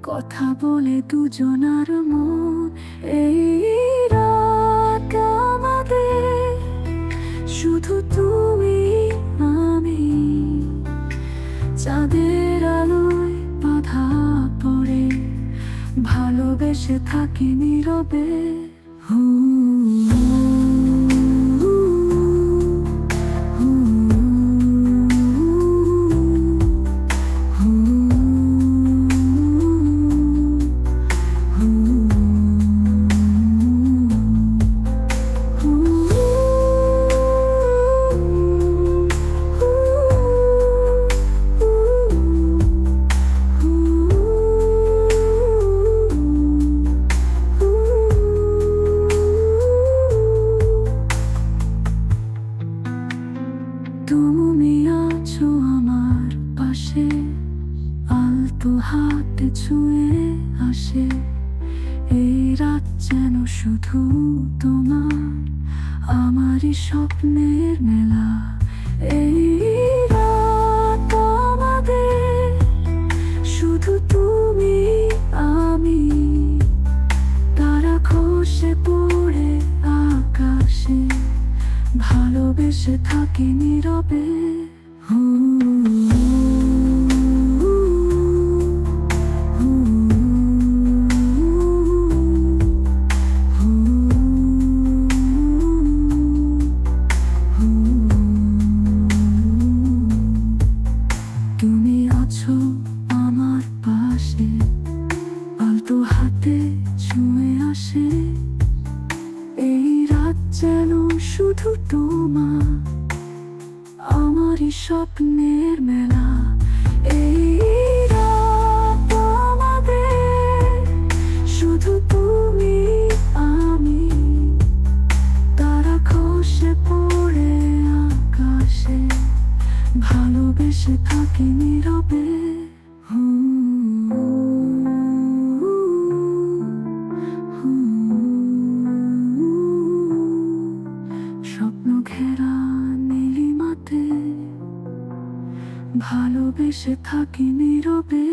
কথা বলে দুজনার মন। এই রাত আমাদের, শুধু তুমি আমি, চাঁদের আলোয় বাধা পড়ে ভালোবেসে থাকি নীরবে। তুমি আছো আমার পাশে, আলতো হাতে ছুঁয়ে আসে। এই রাত যেন শুধু তোমার আমারই স্বপ্নের মেলা। এই রাত আমাদের, শুধু তুমি আমি, তারা খসে পড়ে আকাশে ভালোবেসে থাকি নীরবে। তুমি আছো আমার পাশে, আলতো হাতে ছুঁয়ে আসে। এই রাত যেন শুধু তোমার আমারই স্বপ্নের মেলা। এই রাত আমাদের, শুধু তুমি আমি, তারা খসে পড়ে আকাশে ভালোবেসে থাকি নীরবে। স্বপ্ন ঘেরা নীলিমাতে ভালোবেসে থাকি নীরবে।